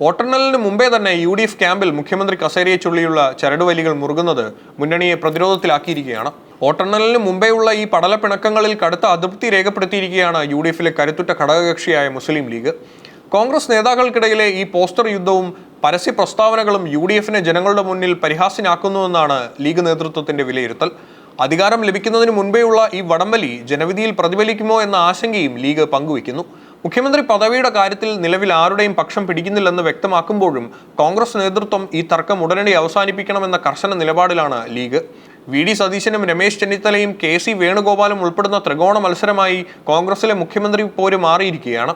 വോട്ടെണ്ണലിന് മുമ്പേ തന്നെ UDF ക്യാമ്പിൽ മുഖ്യമന്ത്രി കസേരയെ ചൊല്ലിയുള്ള ചരടുവലികൾ മുറുകുന്നത് മുന്നണിയെ പ്രതിരോധത്തിലാക്കിയിരിക്കുകയാണ്. വോട്ടെണ്ണലിന് മുമ്പേയുള്ള ഈ പടലപ്പിണക്കങ്ങളിൽ കടുത്ത അതൃപ്തി രേഖപ്പെടുത്തിയിരിക്കുകയാണ് UDFിലെ കരുത്തുറ്റ ഘടകകക്ഷിയായ മുസ്ലിം ലീഗ്. കോൺഗ്രസ് നേതാക്കൾക്കിടയിലെ ഈ പോസ്റ്റർ യുദ്ധവും പരസ്യ പ്രസ്താവനകളും UDFിനെ ജനങ്ങളുടെ മുന്നിൽ പരിഹാസ്യനാക്കുന്നുവെന്നാണ് ലീഗ് നേതൃത്വത്തിന്റെ വിലയിരുത്തൽ. അധികാരം ലഭിക്കുന്നതിന് മുൻപേയുള്ള ഈ വടംവലി ജനവിധിയിൽ പ്രതിഫലിക്കുമോ എന്ന ആശങ്കയും ലീഗ് പങ്കുവയ്ക്കുന്നു. മുഖ്യമന്ത്രി പദവിയുടെ കാര്യത്തിൽ നിലവിൽ ആരുടെയും പക്ഷം പിടിക്കുന്നില്ലെന്ന് വ്യക്തമാക്കുമ്പോഴും കോൺഗ്രസ് നേതൃത്വം ഈ തർക്കം ഉടനടി അവസാനിപ്പിക്കണമെന്ന കർശന നിലപാടിലാണ് ലീഗ്. VD സതീശനും രമേശ് ചെന്നിത്തലയും KC വേണുഗോപാലും ഉൾപ്പെടുന്ന ത്രികോണ മത്സരമായി കോൺഗ്രസിലെ മുഖ്യമന്ത്രി പോര് മാറിയിരിക്കുകയാണ്.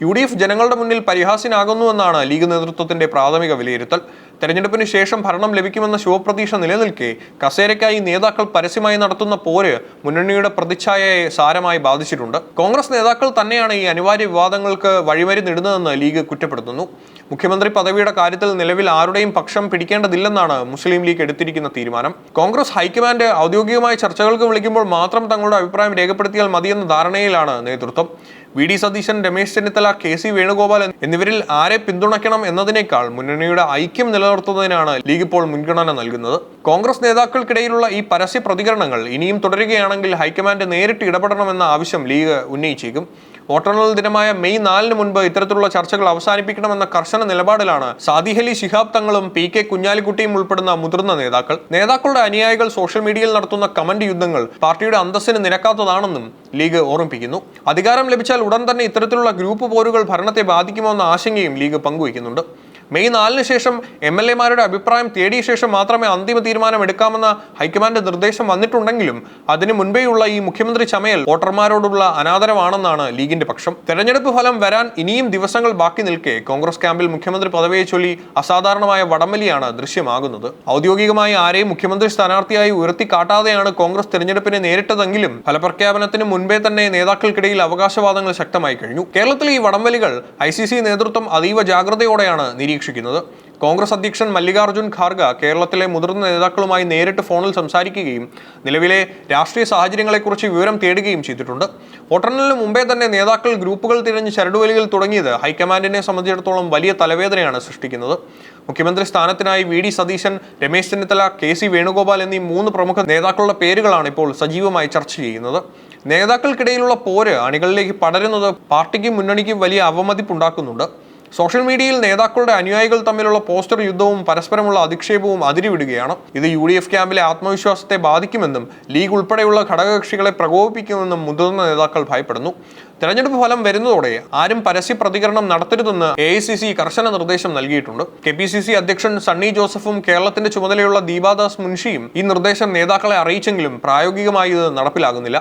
UDF ജനങ്ങളുടെ മുന്നിൽ പരിഹാസ്യനാകുന്നുവെന്നാണ് ലീഗ് നേതൃത്വത്തിന്റെ പ്രാഥമിക വിലയിരുത്തൽ. തെരഞ്ഞെടുപ്പിന് ശേഷം ഭരണം ലഭിക്കുമെന്ന ശുഭപ്രതീക്ഷ നിലനിൽക്കെ കസേരയ്ക്കായി നേതാക്കൾ പരസ്യമായി നടത്തുന്ന പോര് മുന്നണിയുടെ പ്രതിച്ഛായയെ സാരമായി ബാധിച്ചിട്ടുണ്ട്. കോൺഗ്രസ് നേതാക്കൾ തന്നെയാണ് ഈ അനിവാര്യ വിവാദങ്ങൾക്ക് വഴിമരുന്നിടുന്നതെന്ന് ലീഗ് കുറ്റപ്പെടുത്തുന്നു. മുഖ്യമന്ത്രി പദവിയുടെ കാര്യത്തിൽ നിലവിൽ ആരുടെയും പക്ഷം പിടിക്കേണ്ടതില്ലെന്നാണ് മുസ്ലിം ലീഗ് എടുത്തിരിക്കുന്ന തീരുമാനം. കോൺഗ്രസ് ഹൈക്കമാൻഡ് ഔദ്യോഗികമായ ചർച്ചകൾക്ക് വിളിക്കുമ്പോൾ മാത്രം തങ്ങളുടെ അഭിപ്രായം രേഖപ്പെടുത്തിയാൽ മതിയെന്ന ധാരണയിലാണ് നേതൃത്വം. VD സതീശൻ, രമേശ് ചെന്നിത്തല, KC വേണുഗോപാൽ എന്നിവരിൽ ആരെ പിന്തുണയ്ക്കണം എന്നതിനേക്കാൾ മുന്നണിയുടെ ഐക്യം നിലനിർത്തുന്നതിനാണ് ലീഗ് ഇപ്പോൾ മുൻഗണന നൽകുന്നത്. കോൺഗ്രസ് നേതാക്കൾക്കിടയിലുള്ള ഈ പരസ്യ പ്രതികരണങ്ങൾ ഇനിയും തുടരുകയാണെങ്കിൽ ഹൈക്കമാൻഡ് നേരിട്ട് ഇടപെടണമെന്ന ആവശ്യം ലീഗ് ഉന്നയിച്ചേക്കും. വോട്ടെണ്ണൽ ദിനമായ മെയ് 4 മുൻപ് ഇത്തരത്തിലുള്ള ചർച്ചകൾ അവസാനിപ്പിക്കണമെന്ന കർശന നിലപാടിലാണ് സാദിഖ് അലി ശിഹാബ് തങ്ങളും PK കുഞ്ഞാലിക്കുട്ടിയും ഉൾപ്പെടുന്ന മുതിർന്ന നേതാക്കളുടെ അനുയായികൾ സോഷ്യൽ മീഡിയയിൽ നടത്തുന്ന കമന്റ് യുദ്ധങ്ങൾ പാർട്ടിയുടെ അന്തസ്സിന് നിരക്കാത്തതാണെന്നും ലീഗ് ഓർമ്മിപ്പിക്കുന്നു. അധികാരം ലഭിച്ചാൽ ഉടൻ തന്നെ ഇത്തരത്തിലുള്ള ഗ്രൂപ്പ് പോരുകൾ ഭരണത്തെ ബാധിക്കുമോ എന്ന ആശങ്കയും ലീഗ് പങ്കുവയ്ക്കുന്നുണ്ട്. മെയ് 4 ശേഷം MLA-മാരുടെ അഭിപ്രായം തേടിയ ശേഷം മാത്രമേ അന്തിമ തീരുമാനം എടുക്കാമെന്ന ഹൈക്കമാൻഡ് നിർദ്ദേശം വന്നിട്ടുണ്ടെങ്കിലും അതിനു മുൻപേയുള്ള ഈ മുഖ്യമന്ത്രി ചമയൽ വോട്ടർമാരോടുള്ള അനാദരവാണെന്നാണ് ലീഗിന്റെ പക്ഷം. തെരഞ്ഞെടുപ്പ് ഫലം വരാൻ ഇനിയും ദിവസങ്ങൾ ബാക്കി നിൽക്കെ കോൺഗ്രസ് ക്യാമ്പിൽ മുഖ്യമന്ത്രി പദവിയെ ചൊല്ലി അസാധാരണമായ വടംവലിയാണ് ദൃശ്യമാകുന്നത്. ഔദ്യോഗികമായി ആരെയും മുഖ്യമന്ത്രി സ്ഥാനാർത്ഥിയായി ഉയർത്തിക്കാട്ടാതെയാണ് കോൺഗ്രസ് തെരഞ്ഞെടുപ്പിനെ നേരിട്ടതെങ്കിലും ഫലപ്രഖ്യാപനത്തിന് മുൻപേ തന്നെ നേതാക്കൾക്കിടയിൽ അവകാശവാദങ്ങൾ ശക്തമായി കഴിഞ്ഞു. കേരളത്തിലെ ഈ വടംവലികൾ ICC നേതൃത്വം അതീവ ജാഗ്രതയോടെയാണ് നിരീക്ഷിക്കുന്നത്. കോൺഗ്രസ് അധ്യക്ഷൻ മല്ലികാർജുൻ ഖാർഗെ കേരളത്തിലെ മുതിർന്ന നേതാക്കളുമായി നേരിട്ട് ഫോണിൽ സംസാരിക്കുകയും നിലവിലെ രാഷ്ട്രീയ സാഹചര്യങ്ങളെക്കുറിച്ച് വിവരം തേടുകയും ചെയ്തിട്ടുണ്ട്. വോട്ടെണ്ണലിന് മുമ്പേ തന്നെ നേതാക്കൾ ഗ്രൂപ്പുകൾ തിരഞ്ഞ് ചരടുവലികൾ തുടങ്ങിയത് ഹൈക്കമാൻഡിനെ സംബന്ധിച്ചിടത്തോളം വലിയ തലവേദനയാണ് സൃഷ്ടിക്കുന്നത്. മുഖ്യമന്ത്രി സ്ഥാനത്തിനായി VD സതീശൻ, രമേശ് ചെന്നിത്തല, KC വേണുഗോപാൽ എന്നീ 3 പ്രമുഖ നേതാക്കളുടെ പേരുകളാണ് ഇപ്പോൾ സജീവമായി ചർച്ച ചെയ്യുന്നത്. നേതാക്കൾക്കിടയിലുള്ള പോര് അണികളിലേക്ക് പടരുന്നത് പാർട്ടിക്കും മുന്നണിക്കും വലിയ അവമതിപ്പുണ്ടാക്കുന്നുണ്ട്. സോഷ്യൽ മീഡിയയിൽ നേതാക്കളുടെ അനുയായികൾ തമ്മിലുള്ള പോസ്റ്റർ യുദ്ധവും പരസ്പരമുള്ള അധിക്ഷേപവും അതിരുവിടുകയാണ്. ഇത് UDF ക്യാമ്പിലെ ആത്മവിശ്വാസത്തെ ബാധിക്കുമെന്നും ലീഗ് ഉൾപ്പെടെയുള്ള ഘടകകക്ഷികളെ പ്രകോപിപ്പിക്കുമെന്നും മുതിർന്ന നേതാക്കൾ ഭയപ്പെടുന്നു. തെരഞ്ഞെടുപ്പ് ഫലം വരുന്നതോടെ ആരും പരസ്യ പ്രതികരണം നടത്തരുതെന്ന് AICC കർശന നിർദ്ദേശം നൽകിയിട്ടുണ്ട്. KPCC അധ്യക്ഷൻ സണ്ണി ജോസഫും കേരളത്തിന്റെ ചുമതലയുള്ള ദീപാദാസ് മുൻഷിയും ഈ നിർദ്ദേശം നേതാക്കളെ അറിയിച്ചെങ്കിലും പ്രായോഗികമായി ഇത് നടപ്പിലാകുന്നില്ല.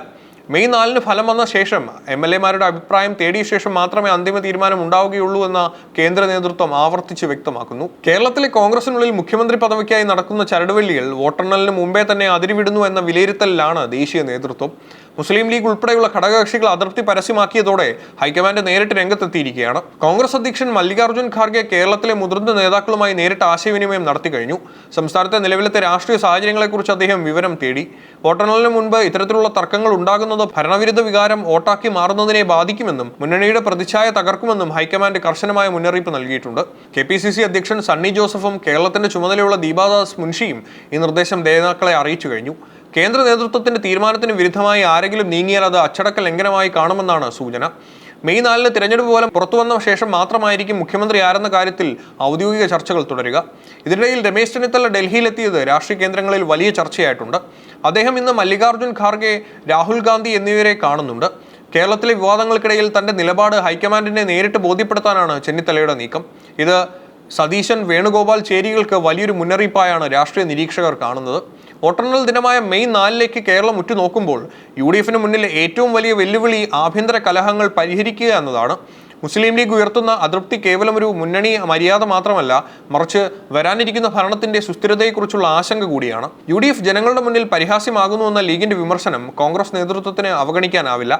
മെയ് 4 ഫലം വന്ന ശേഷം MLA-മാരുടെ അഭിപ്രായം തേടിയ ശേഷം മാത്രമേ അന്തിമ തീരുമാനം ഉണ്ടാവുകയുള്ളൂ എന്ന കേന്ദ്ര നേതൃത്വം ആവർത്തിച്ച് വ്യക്തമാക്കുന്നു. കേരളത്തിലെ കോൺഗ്രസിനുള്ളിൽ മുഖ്യമന്ത്രി പദവിക്കായി നടക്കുന്ന ചരടുവലികൾ വോട്ടെണ്ണലിന് മുമ്പേ തന്നെ അതിരുവിടുന്നു എന്ന വിലയിരുത്തലിലാണ് ദേശീയ നേതൃത്വം. മുസ്ലിം ലീഗ് ഉൾപ്പെടെയുള്ള ഘടകകക്ഷികൾ അതൃപ്തി പരസ്യമാക്കിയതോടെ ഹൈക്കമാൻഡ് നേരിട്ട് രംഗത്തെത്തിയിരിക്കുകയാണ്. കോൺഗ്രസ് അധ്യക്ഷൻ മല്ലികാർജുൻ ഖാർഗെ കേരളത്തിലെ മുതിർന്ന നേതാക്കളുമായി നേരിട്ട് ആശയവിനിമയം നടത്തി കഴിഞ്ഞു. സംസ്ഥാനത്തെ നിലവിലത്തെ രാഷ്ട്രീയ സാഹചര്യങ്ങളെക്കുറിച്ച് അദ്ദേഹം വിവരം തേടി. വോട്ടെണ്ണലിന് മുൻപ് ഇത്തരത്തിലുള്ള തർക്കങ്ങൾ ഉണ്ടാകുന്നത് ഭരണവിരുദ്ധ വികാരം വോട്ടാക്കി മാറുന്നതിനെ ബാധിക്കുമെന്നും മുന്നണിയുടെ പ്രതിച്ഛായ തകർക്കുമെന്നും ഹൈക്കമാൻഡ് കർശനമായ മുന്നറിയിപ്പ് നൽകിയിട്ടുണ്ട്. KPCC അധ്യക്ഷൻ സണ്ണി ജോസഫും കേരളത്തിന്റെ ചുമതലയുള്ള ദീപാദാസ് മുൻഷിയും ഈ നിർദ്ദേശം നേതാക്കളെ അറിയിച്ചു കഴിഞ്ഞു. കേന്ദ്ര നേതൃത്വത്തിന്റെ തീരുമാനത്തിന് വിരുദ്ധമായി ആരെങ്കിലും നീങ്ങിയാൽ അത് അച്ചടക്ക ലംഘനമായി കാണുമെന്നാണ് സൂചന. മെയ് 4 തിരഞ്ഞെടുപ്പ് ഫലം പുറത്തുവന്ന ശേഷം മാത്രമായിരിക്കും മുഖ്യമന്ത്രി ആരെന്ന കാര്യത്തിൽ ഔദ്യോഗിക ചർച്ചകൾ തുടരുക. ഇതിനിടയിൽ രമേശ് ചെന്നിത്തല ഡൽഹിയിലെത്തിയത് രാഷ്ട്രീയ കേന്ദ്രങ്ങളിൽ വലിയ ചർച്ചയായിട്ടുണ്ട്. അദ്ദേഹം ഇന്ന് മല്ലികാർജുൻ ഖാർഗെ, രാഹുൽ ഗാന്ധി എന്നിവരെ കാണുന്നുണ്ട്. കേരളത്തിലെ വിവാദങ്ങൾക്കിടയിൽ തന്റെ നിലപാട് ഹൈക്കമാൻഡിനെ നേരിട്ട് ബോധ്യപ്പെടുത്താനാണ് ചെന്നിത്തലയുടെ നീക്കം. ഇത് സതീശൻ, വേണുഗോപാൽ ചേരികൾക്ക് വലിയൊരു മുന്നറിയിപ്പായാണ് രാഷ്ട്രീയ നിരീക്ഷകർ കാണുന്നത്. വോട്ടെണ്ണൽ ദിനമായ മെയ് 4 കേരളം ഉറ്റുനോക്കുമ്പോൾ UDFിന് മുന്നിൽ ഏറ്റവും വലിയ വെല്ലുവിളി ആഭ്യന്തര കലഹങ്ങൾ പരിഹരിക്കുക എന്നതാണ്. മുസ്ലിം ലീഗ് ഉയർത്തുന്ന അതൃപ്തി കേവലം ഒരു മുന്നണി മര്യാദ മാത്രമല്ല, മറിച്ച് വരാനിരിക്കുന്ന ഭരണത്തിന്റെ സുസ്ഥിരതയെക്കുറിച്ചുള്ള ആശങ്ക കൂടിയാണ്. UDF ജനങ്ങളുടെ മുന്നിൽ പരിഹാസ്യമാകുന്നുവെന്ന ലീഗിന്റെ വിമർശനം കോൺഗ്രസ് നേതൃത്വത്തിന് അവഗണിക്കാനാവില്ല.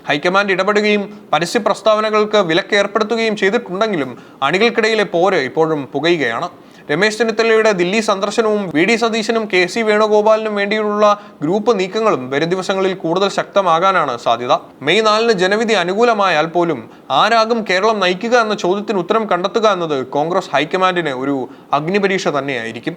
ഹൈക്കമാൻഡ് ഇടപെടുകയും പരസ്യ പ്രസ്താവനകൾക്ക് വിലക്ക് ഏർപ്പെടുത്തുകയും ചെയ്തിട്ടുണ്ടെങ്കിലും അണികൾക്കിടയിലെ പോര് ഇപ്പോഴും പുകയുകയാണ്. രമേശ് ചെന്നിത്തലയുടെ ദില്ലി സന്ദർശനവും വി ഡി സതീശനും കെ സി വേണുഗോപാലിനും വേണ്ടിയുള്ള ഗ്രൂപ്പ് നീക്കങ്ങളും വരും ദിവസങ്ങളിൽ കൂടുതൽ ശക്തമാകാനാണ് സാധ്യത. മെയ് 4 ജനവിധി അനുകൂലമായാൽ പോലും ആരാകും കേരളം നയിക്കുക എന്ന ചോദ്യത്തിന് ഉത്തരം കണ്ടെത്തുക എന്നത് കോൺഗ്രസ് ഹൈക്കമാൻഡിന് ഒരു അഗ്നിപരീക്ഷ തന്നെയായിരിക്കും.